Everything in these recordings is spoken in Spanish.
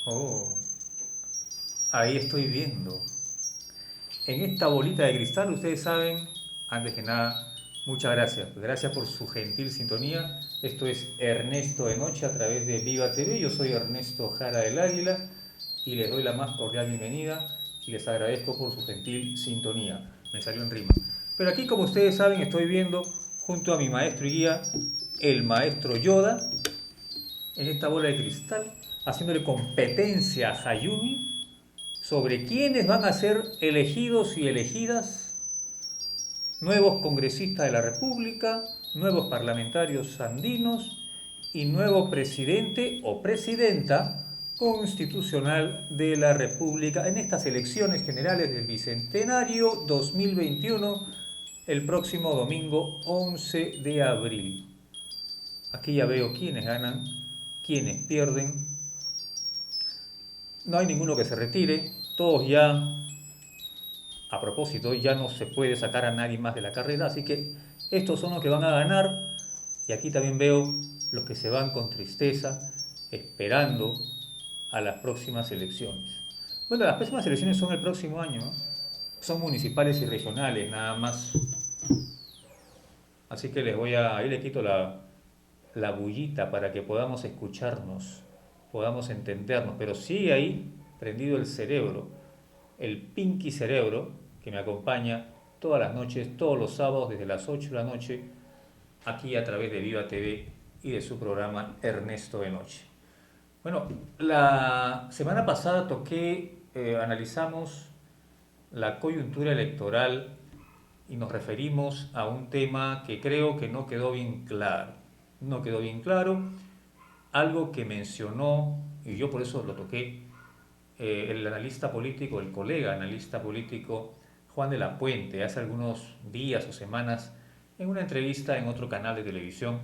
Oh, ahí estoy viendo. En esta bolita de cristal, ustedes saben, antes que nada, muchas gracias. Gracias por su gentil sintonía. Esto es Ernesto de Noche a través de Viva TV. Yo soy Ernesto Jara del Águila y les doy la más cordial bienvenida y les agradezco por su gentil sintonía. Me salió en rima. Pero aquí, como ustedes saben, estoy viendo junto a mi maestro y guía, el maestro Yoda, en esta bola de cristal, haciéndole competencia a Hayumi sobre quiénes van a ser elegidos y elegidas nuevos congresistas de la República, nuevos parlamentarios andinos y nuevo presidente o presidenta constitucional de la República en estas elecciones generales del Bicentenario 2021, el próximo domingo 11 de abril. Aquí ya veo quiénes ganan, quiénes pierden. No hay ninguno que se retire, todos ya, a propósito, ya no se puede sacar a nadie más de la carrera, así que estos son los que van a ganar. Y aquí también veo los que se van con tristeza, esperando a las próximas elecciones. Bueno, las próximas elecciones son el próximo año, ¿no? Son municipales y regionales, nada más. Así que ahí le quito la bullita para que podamos escucharnos, podamos entendernos. Pero sigue ahí prendido el cerebro, el pinky cerebro que me acompaña todas las noches, todos los sábados desde las 8 de la noche, aquí a través de Viva TV y de su programa Ernesto de Noche. Bueno, la semana pasada analizamos la coyuntura electoral y nos referimos a un tema que creo que no quedó bien claro. No quedó bien claro, algo que mencionó, y yo por eso lo toqué, el analista político, el colega analista político Juan de la Puente, hace algunos días o semanas, en una entrevista en otro canal de televisión,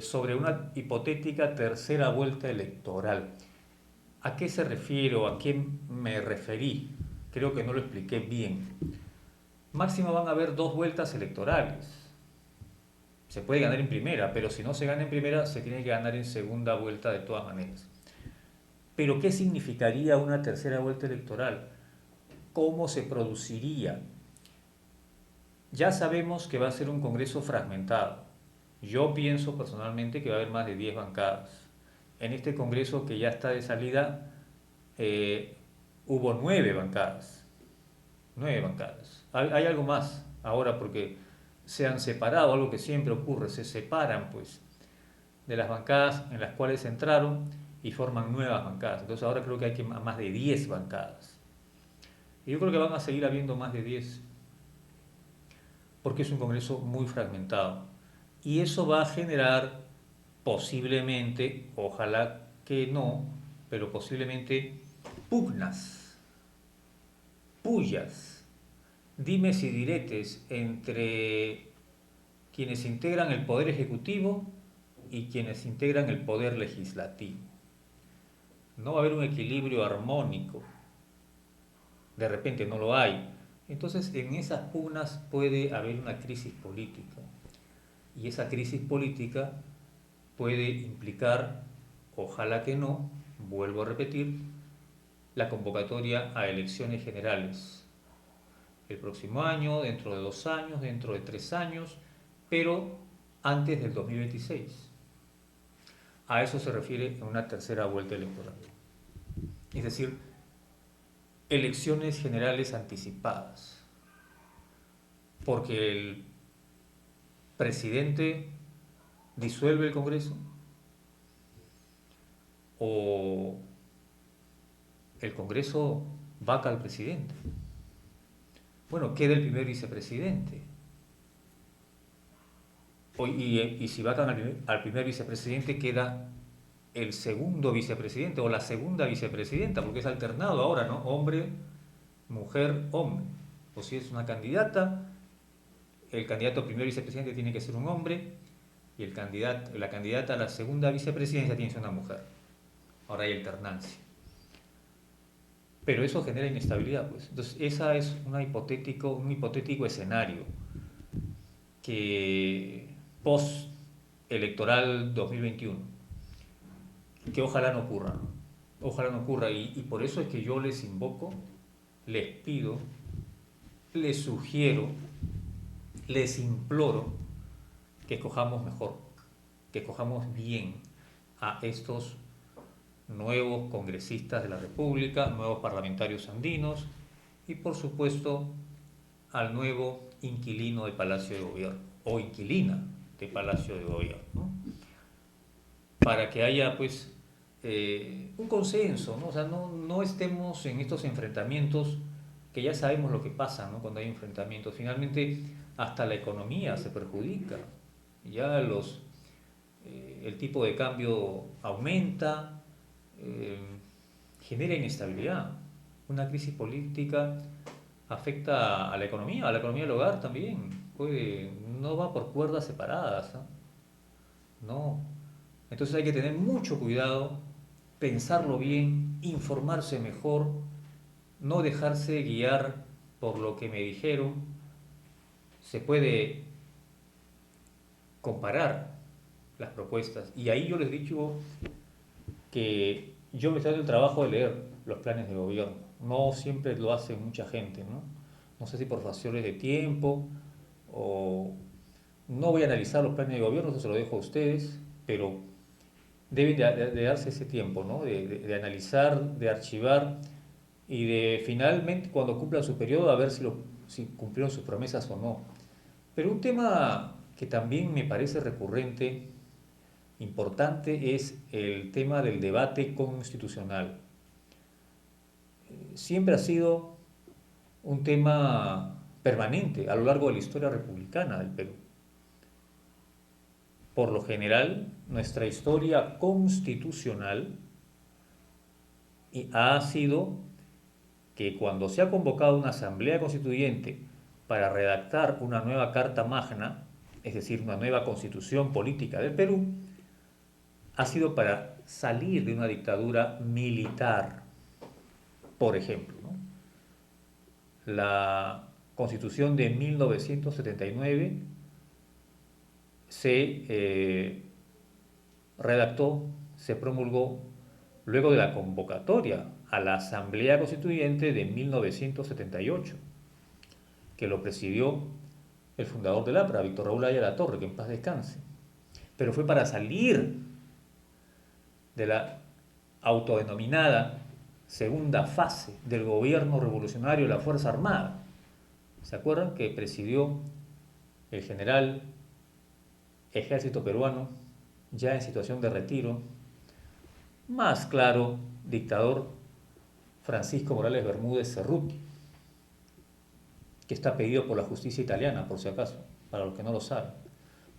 sobre una hipotética tercera vuelta electoral. ¿A qué se refiere o a qué me referí? Creo que no lo expliqué bien. Máximo van a haber dos vueltas electorales. Se puede ganar en primera, pero si no se gana en primera, se tiene que ganar en segunda vuelta de todas maneras. Pero ¿qué significaría una tercera vuelta electoral? ¿Cómo se produciría? Ya sabemos que va a ser un Congreso fragmentado. Yo pienso personalmente que va a haber más de 10 bancadas. En este Congreso que ya está de salida, eh, hubo 9 bancadas. 9 bancadas. Hay algo más ahora porque se han separado, algo que siempre ocurre, se separan pues de las bancadas en las cuales entraron y forman nuevas bancadas. Entonces ahora creo que hay más de 10 bancadas. Y yo creo que van a seguir habiendo más de 10 porque es un Congreso muy fragmentado. Y eso va a generar posiblemente, ojalá que no, pero posiblemente pugnas, pullas, dimes y diretes entre quienes integran el poder ejecutivo y quienes integran el poder legislativo. No va a haber un equilibrio armónico, de repente no lo hay. Entonces en esas pugnas puede haber una crisis política y esa crisis política puede implicar, ojalá que no, vuelvo a repetir, la convocatoria a elecciones generales el próximo año, dentro de 2 años, dentro de 3 años, pero antes del 2026. A eso se refiere una tercera vuelta electoral. Es decir, elecciones generales anticipadas. Porque el presidente disuelve el Congreso o el Congreso vaca al presidente. Bueno, queda el primer vicepresidente. Y si vacan al primer vicepresidente, queda el segundo vicepresidente o la segunda vicepresidenta, porque es alternado ahora, ¿no? Hombre, mujer, hombre. O si es una candidata, el candidato a primer vicepresidente tiene que ser un hombre y la candidata a la segunda vicepresidencia tiene que ser una mujer. Ahora hay alternancia. Pero eso genera inestabilidad, pues. Entonces, esa es un hipotético escenario que post electoral 2021. que ojalá no ocurra, ¿no? Ojalá no ocurra. Y por eso es que yo les invoco, les pido, les sugiero, les imploro que escojamos mejor, que escojamos bien a estos nuevos congresistas de la República, nuevos parlamentarios andinos y por supuesto al nuevo inquilino de Palacio de Gobierno o inquilina de Palacio de Gobierno, ¿no? Para que haya pues un consenso, ¿no? O sea, no estemos en estos enfrentamientos que ya sabemos lo que pasa, ¿no? Cuando hay enfrentamientos. Finalmente hasta la economía se perjudica. Ya el tipo de cambio aumenta, eh, genera inestabilidad. Una crisis política afecta a la economía del hogar también. No va por cuerdas separadas, ¿no? No. Entonces hay que tener mucho cuidado, pensarlo bien, informarse mejor, no dejarse guiar por lo que me dijeron. Se puede comparar las propuestas. Y ahí yo les he dicho que yo me estoy dando el trabajo de leer los planes de gobierno. No siempre lo hace mucha gente, ¿no? No sé si por factores de tiempo o no voy a analizar los planes de gobierno, eso se lo dejo a ustedes, pero deben de darse ese tiempo, ¿no? De analizar, de archivar y de finalmente, cuando cumplan su periodo, a ver si cumplieron sus promesas o no. Pero un tema que también me parece recurrente, importante, es el tema del debate constitucional. Siempre ha sido un tema permanente a lo largo de la historia republicana del Perú. Por lo general, nuestra historia constitucional ha sido que cuando se ha convocado una asamblea constituyente para redactar una nueva Carta Magna, es decir, una nueva constitución política del Perú, ha sido para salir de una dictadura militar, por ejemplo, ¿no? La constitución de 1979 se redactó, se promulgó luego de la convocatoria a la Asamblea Constituyente de 1978, que lo presidió el fundador del APRA, Víctor Raúl Ayala Torre, que en paz descanse. Pero fue para salir de la autodenominada segunda fase del gobierno revolucionario de la Fuerza Armada. ¿Se acuerdan que presidió el general ejército peruano, ya en situación de retiro, más claro, dictador Francisco Morales Bermúdez Cerruti, que está pedido por la justicia italiana, por si acaso, para los que no lo saben?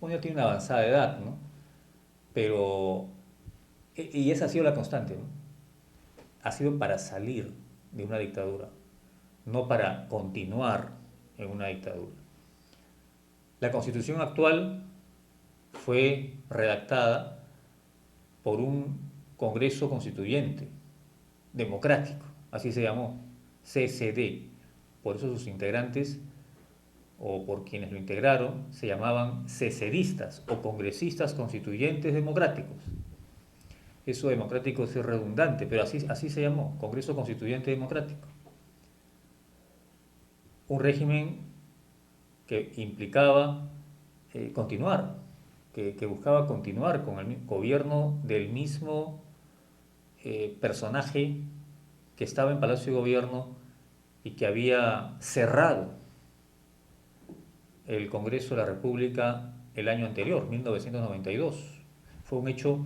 Bueno, ya tiene una avanzada edad, ¿no? Pero, y esa ha sido la constante, ¿no? Ha sido para salir de una dictadura, no para continuar en una dictadura. La constitución actual fue redactada por un Congreso Constituyente democrático, así se llamó, CCD. Por eso sus integrantes, o por quienes lo integraron, se llamaban CCDistas o Congresistas Constituyentes Democráticos. Eso democrático es redundante, pero así se llamó, Congreso Constituyente Democrático. Un régimen que implicaba continuar, que buscaba continuar con el gobierno del mismo personaje que estaba en Palacio de Gobierno y que había cerrado el Congreso de la República el año anterior, 1992. Fue un hecho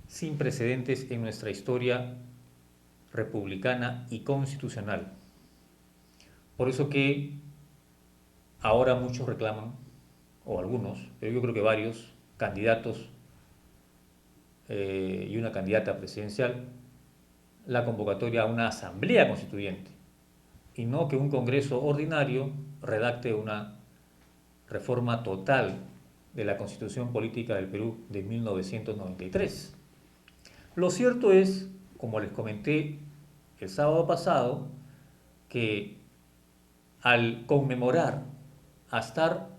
sin precedentes en nuestra historia republicana y constitucional. Por eso que ahora muchos reclaman, o algunos, pero yo creo que varios candidatos y una candidata presidencial, la convocatoria a una asamblea constituyente y no que un congreso ordinario redacte una reforma total de la Constitución Política del Perú de 1993. Lo cierto es, como les comenté el sábado pasado, que al conmemorar, a estar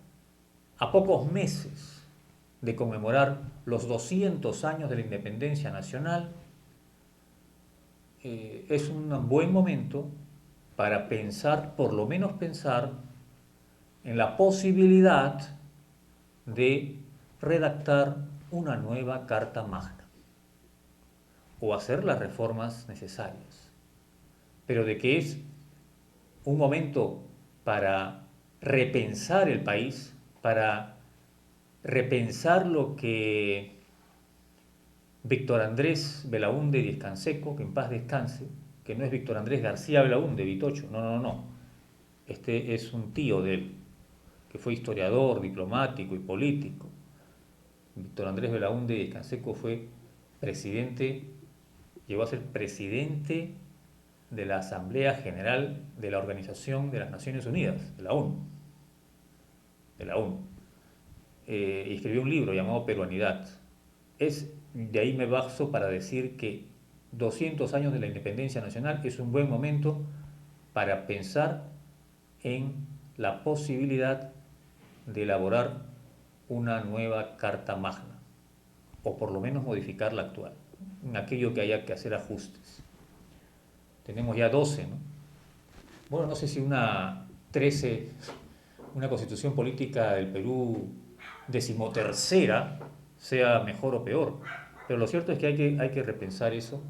a pocos meses de conmemorar los 200 años de la independencia nacional, es un buen momento para pensar, por lo menos pensar, en la posibilidad de redactar una nueva Carta Magna o hacer las reformas necesarias. Pero de que es un momento para repensar el país, para repensar lo que Víctor Andrés Belaúnde Díez Canseco, que en paz descanse, que no es Víctor Andrés García Belaúnde, Vitocho, no, no, no. Este es un tío de él, que fue historiador, diplomático y político. Víctor Andrés Belaúnde Díez Canseco fue presidente, llegó a ser presidente de la Asamblea General de la Organización de las Naciones Unidas, de la ONU. De la ONU. Y escribió un libro llamado Peruanidad. De ahí me baso para decir que 200 años de la independencia nacional es un buen momento para pensar en la posibilidad de elaborar una nueva Carta Magna, o por lo menos modificar la actual, en aquello que haya que hacer ajustes. Tenemos ya 12, ¿no? Bueno, no sé si una 13, una constitución política del Perú decimotercera sea mejor o peor, pero lo cierto es que hay que repensar eso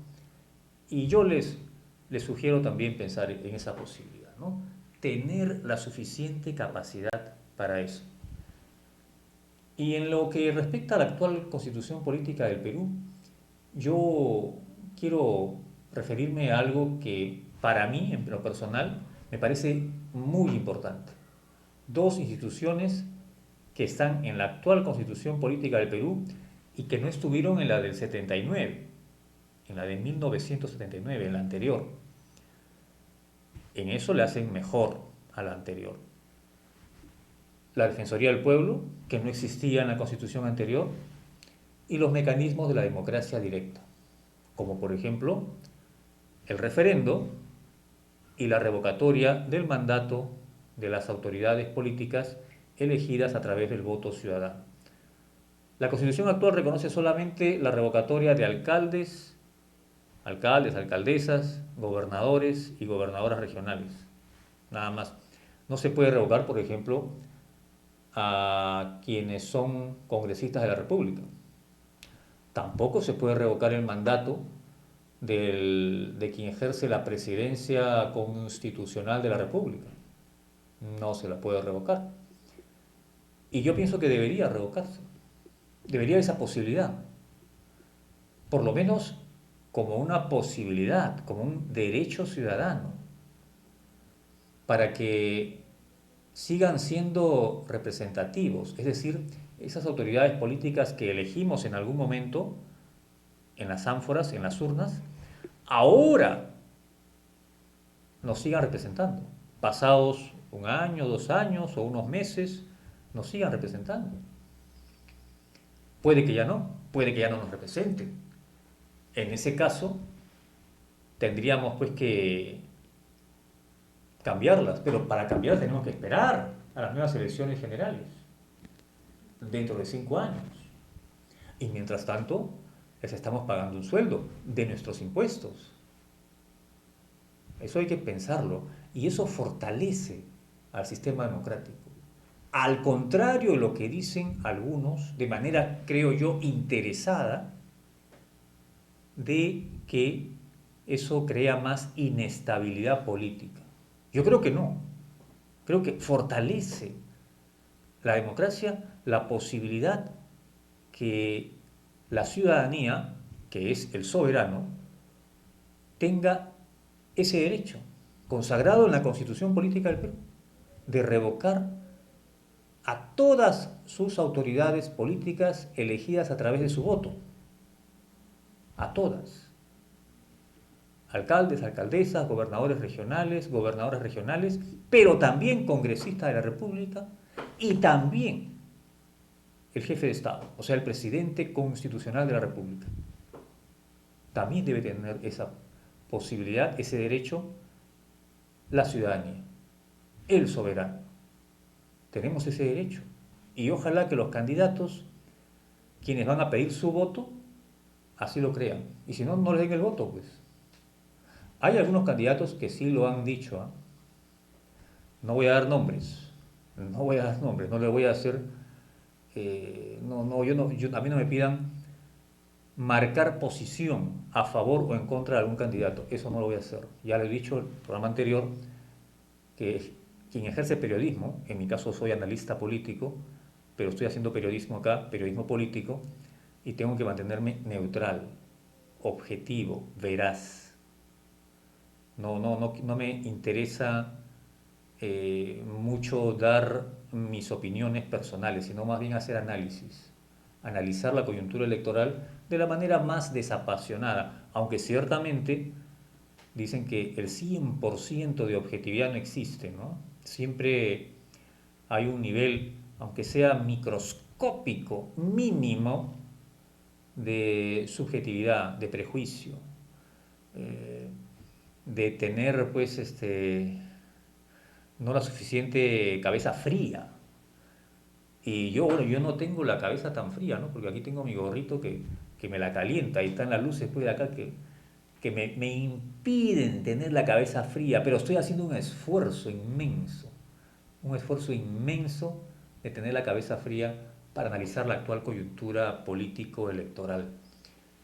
y yo les sugiero también pensar en esa posibilidad, ¿no? Tener la suficiente capacidad para eso. Y en lo que respecta a la actual constitución política del Perú, yo quiero referirme a algo que para mí, en lo personal, me parece muy importante. Dos instituciones que están en la actual constitución política del Perú y que no estuvieron en la del 79, en la de 1979, en la anterior. En eso le hacen mejor a la anterior. La Defensoría del Pueblo, que no existía en la constitución anterior, y los mecanismos de la democracia directa, como por ejemplo el referendo y la revocatoria del mandato de las autoridades políticas elegidas a través del voto ciudadano. La Constitución actual reconoce solamente la revocatoria de alcaldes, alcaldesas, gobernadores y gobernadoras regionales. Nada más. No se puede revocar, por ejemplo, a quienes son congresistas de la República. Tampoco se puede revocar el mandato de quien ejerce la presidencia constitucional de la República. No se la puede revocar. Y yo pienso que debería revocarse. Debería esa posibilidad. Por lo menos como una posibilidad, como un derecho ciudadano, para que sigan siendo representativos, es decir, esas autoridades políticas que elegimos en algún momento, en las ánforas, en las urnas, ahora nos sigan representando. Pasados un año, 2 años o unos meses, nos sigan representando. Puede que ya no, puede que ya no nos representen. En ese caso, tendríamos pues que cambiarlas, pero para cambiarlas tenemos que esperar a las nuevas elecciones generales, dentro de 5 años. Y mientras tanto, les estamos pagando un sueldo de nuestros impuestos. Eso hay que pensarlo. Y eso fortalece al sistema democrático. Al contrario de lo que dicen algunos, de manera, creo yo, interesada, de que eso crea más inestabilidad política. Yo creo que no. Creo que fortalece la democracia la posibilidad que la ciudadanía, que es el soberano, tenga ese derecho consagrado en la Constitución Política del Perú de revocar a todas sus autoridades políticas elegidas a través de su voto. A todas. Alcaldes, alcaldesas, gobernadoras regionales, pero también congresistas de la República y también el jefe de Estado, o sea, el presidente constitucional de la República. También debe tener esa posibilidad, ese derecho, la ciudadanía, el soberano. Tenemos ese derecho. Y ojalá que los candidatos, quienes van a pedir su voto, así lo crean. Y si no, no les den el voto, pues. Hay algunos candidatos que sí lo han dicho, ¿ah? No voy a dar nombres, no voy a dar nombres, no le voy a hacer, no, no, a mí no me pidan marcar posición a favor o en contra de algún candidato, eso no lo voy a hacer. Ya le he dicho en el programa anterior que quien ejerce periodismo, en mi caso soy analista político, pero estoy haciendo periodismo acá, periodismo político, y tengo que mantenerme neutral, objetivo, veraz. No me interesa mucho dar mis opiniones personales, sino más bien hacer análisis, analizar la coyuntura electoral de la manera más desapasionada, aunque ciertamente dicen que el 100% de objetividad no existe, ¿no? Siempre hay un nivel, aunque sea microscópico, mínimo, de subjetividad, de prejuicio, eh, de tener pues no la suficiente cabeza fría. Y yo, bueno, yo no tengo la cabeza tan fría, ¿no? Porque aquí tengo mi gorrito que me la calienta y están las luces pues de acá que me impiden tener la cabeza fría, pero estoy haciendo un esfuerzo inmenso de tener la cabeza fría para analizar la actual coyuntura político-electoral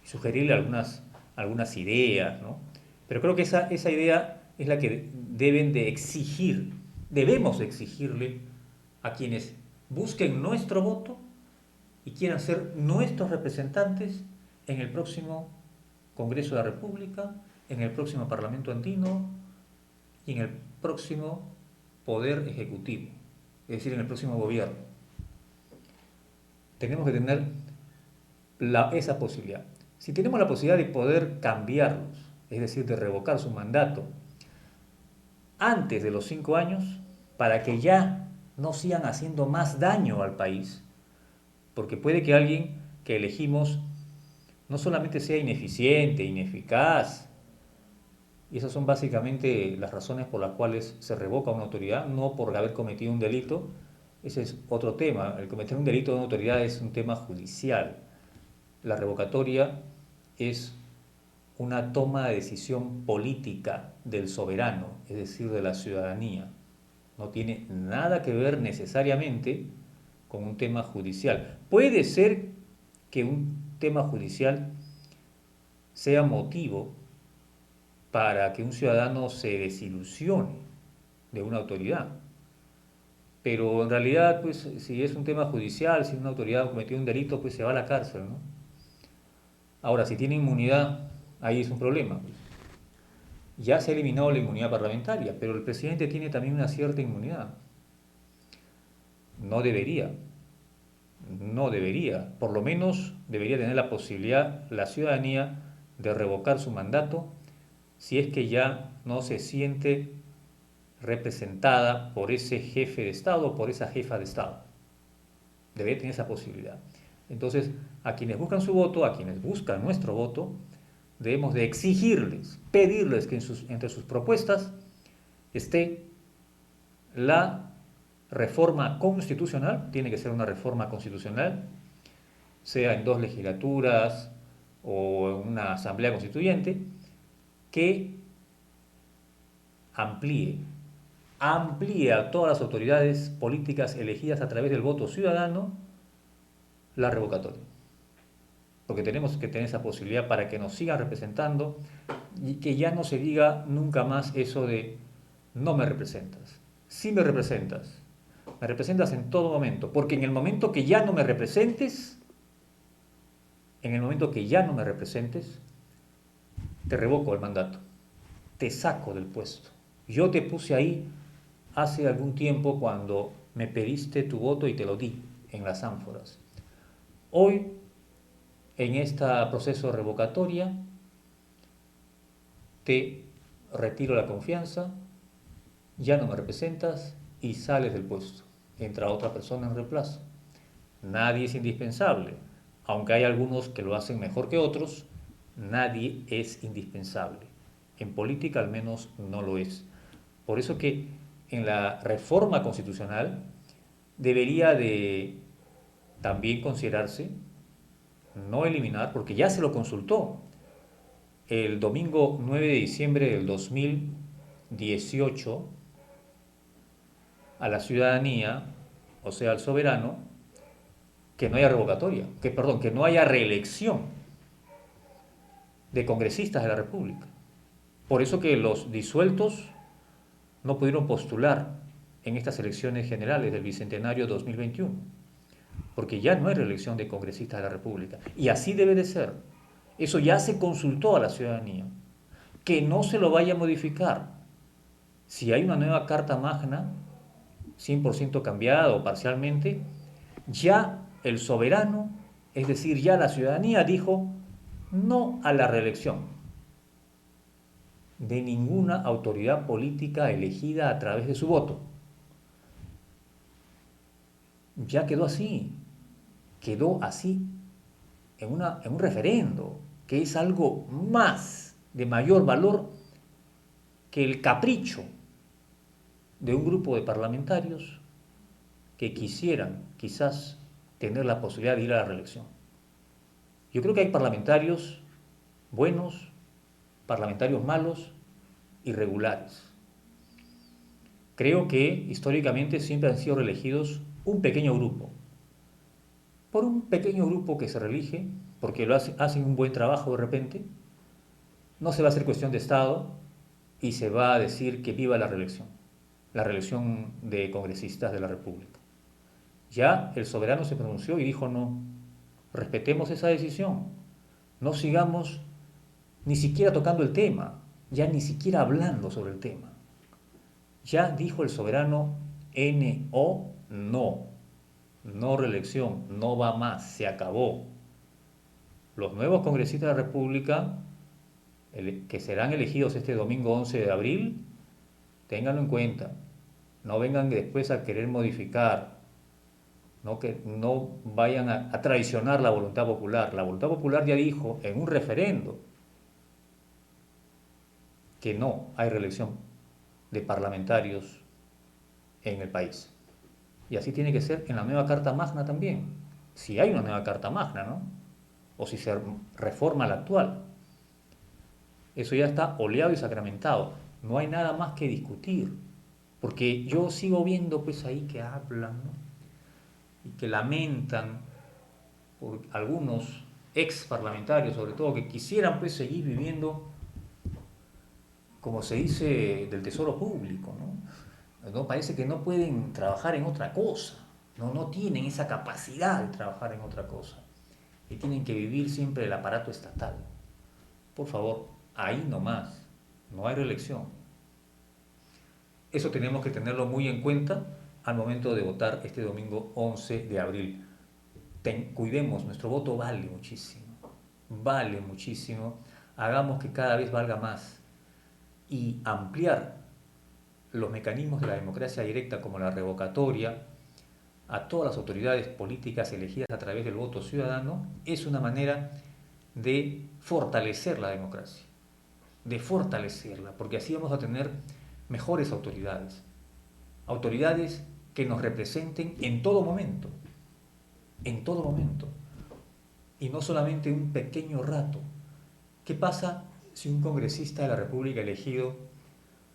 y sugerirle algunas ideas, ¿no? Pero creo que esa idea es la que deben de exigir, debemos exigirle a quienes busquen nuestro voto y quieran ser nuestros representantes en el próximo Congreso de la República, en el próximo Parlamento andino y en el próximo Poder Ejecutivo, es decir, en el próximo gobierno. Tenemos que tener esa posibilidad. Si tenemos la posibilidad de poder cambiarlos, es decir, de revocar su mandato antes de los 5 años, para que ya no sigan haciendo más daño al país, porque puede que alguien que elegimos no solamente sea ineficiente, ineficaz, y esas son básicamente las razones por las cuales se revoca una autoridad, no por haber cometido un delito. Ese es otro tema. El cometer un delito de una autoridad es un tema judicial. La revocatoria es una toma de decisión política del soberano, es decir, de la ciudadanía. No tiene nada que ver necesariamente con un tema judicial. Puede ser que un tema judicial sea motivo para que un ciudadano se desilusione de una autoridad. Pero en realidad, pues, si es un tema judicial, si una autoridad ha cometido un delito, pues se va a la cárcel, ¿no? Ahora, si tiene inmunidad, ahí es un problema. Ya se ha eliminado la inmunidad parlamentaria, pero el presidente tiene también una cierta inmunidad. No debería, no debería. Por lo menos debería tener la posibilidad la ciudadanía de revocar su mandato si es que ya no se siente representada por ese jefe de Estado o por esa jefa de Estado. Debería tener esa posibilidad. Entonces, a quienes buscan su voto, a quienes buscan nuestro voto, debemos de exigirles, pedirles que entre sus propuestas esté la reforma constitucional, tiene que ser una reforma constitucional, sea en 2 legislaturas o en una asamblea constituyente, que amplíe, amplíe a todas las autoridades políticas elegidas a través del voto ciudadano la revocatoria. Porque tenemos que tener esa posibilidad para que nos sigan representando y que ya no se diga nunca más eso de no me representas. Sí me representas en todo momento, porque en el momento que ya no me representes, en el momento que ya no me representes, te revoco el mandato, te saco del puesto. Yo te puse ahí hace algún tiempo cuando me pediste tu voto y te lo di en las ánforas. Hoy, en este proceso de revocatoria, te retiro la confianza, ya no me representas y sales del puesto. Entra otra persona en reemplazo. Nadie es indispensable. Aunque hay algunos que lo hacen mejor que otros, nadie es indispensable. En política al menos no lo es. Por eso que en la reforma constitucional debería de también considerarse no eliminar, porque ya se lo consultó el domingo 9 de diciembre del 2018 a la ciudadanía, o sea, al soberano, que no haya revocatoria, que no haya reelección de congresistas de la República. Por eso que los disueltos no pudieron postular en estas elecciones generales del Bicentenario 2021, porque ya no hay reelección de congresistas de la República. Y así debe de ser. Eso ya se consultó a la ciudadanía. Que no se lo vaya a modificar. Si hay una nueva Carta Magna, 100% cambiada o parcialmente, ya el soberano, es decir, ya la ciudadanía dijo no a la reelección de ninguna autoridad política elegida a través de su voto. Ya quedó así en un referendo, que es algo más de mayor valor que el capricho de un grupo de parlamentarios que quisieran quizás tener la posibilidad de ir a la reelección. Yo creo que hay parlamentarios buenos, parlamentarios malos, irregulares. Creo que históricamente siempre han sido reelegidos un pequeño grupo. Por un pequeño grupo que se reelige, porque hacen un buen trabajo de repente, no se va a hacer cuestión de Estado y se va a decir que viva la reelección de congresistas de la República. Ya el soberano se pronunció y dijo no, respetemos esa decisión, no sigamos ni siquiera tocando el tema, ya ni siquiera hablando sobre el tema. Ya dijo el soberano no reelección, no va más, se acabó. Los nuevos congresistas de la República, que serán elegidos este domingo 11 de abril, ténganlo en cuenta, no vengan después a querer modificar, no vayan a traicionar la voluntad popular. La voluntad popular ya dijo en un referendo que no hay reelección de parlamentarios en el país. Y así tiene que ser en la nueva Carta Magna también, si hay una nueva Carta Magna, ¿no? O si se reforma la actual. Eso ya está oleado y sacramentado. No hay nada más que discutir. Porque yo sigo viendo pues ahí que hablan, ¿no? Y que lamentan por algunos ex parlamentarios, sobre todo, que quisieran pues seguir viviendo, como se dice, del tesoro público, ¿no? ¿No? Parece que no pueden trabajar en otra cosa, no tienen esa capacidad de trabajar en otra cosa y tienen que vivir siempre el aparato estatal. Por favor, ahí nomás, no hay reelección. Eso tenemos que tenerlo muy en cuenta al momento de votar este domingo 11 de abril. Cuidemos, nuestro voto vale muchísimo, hagamos que cada vez valga más y ampliar los mecanismos de la democracia directa como la revocatoria a todas las autoridades políticas elegidas a través del voto ciudadano es una manera de fortalecer la democracia, de fortalecerla, porque así vamos a tener mejores autoridades, autoridades que nos representen en todo momento, y no solamente un pequeño rato. ¿Qué pasa si un congresista de la República elegido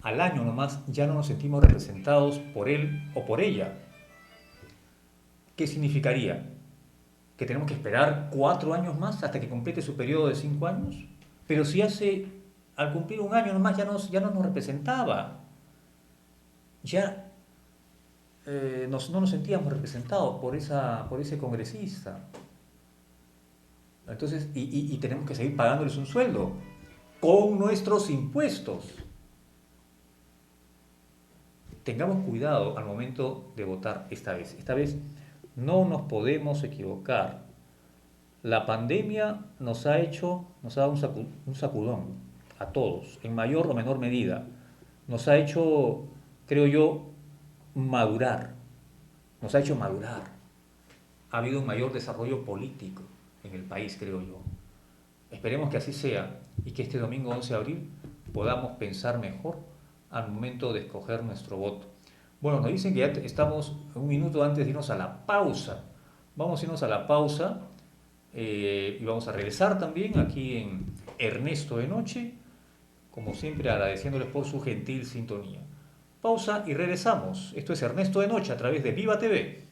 al año nomás ya no nos sentimos representados por él o por ella? ¿Qué significaría? ¿Que tenemos que esperar 4 años más hasta que complete su periodo de 5 años? Pero si al cumplir un año nomás ya no nos representaba, ya no nos sentíamos representados por ese congresista. Entonces, y tenemos que seguir pagándoles un sueldo con nuestros impuestos. Tengamos cuidado al momento de votar esta vez. Esta vez no nos podemos equivocar. La pandemia nos ha dado un sacudón a todos, en mayor o menor medida. Nos ha hecho, creo yo, madurar. Nos ha hecho madurar. Ha habido un mayor desarrollo político en el país, creo yo. Esperemos que así sea y que este domingo 11 de abril podamos pensar mejor al momento de escoger nuestro voto. Bueno, nos dicen que ya estamos un minuto antes de irnos a la pausa. Vamos a irnos a la pausa. Y vamos a regresar también aquí en Ernesto de Noche, como siempre agradeciéndoles por su gentil sintonía. Pausa y regresamos. Esto es Ernesto de Noche a través de Viva TV.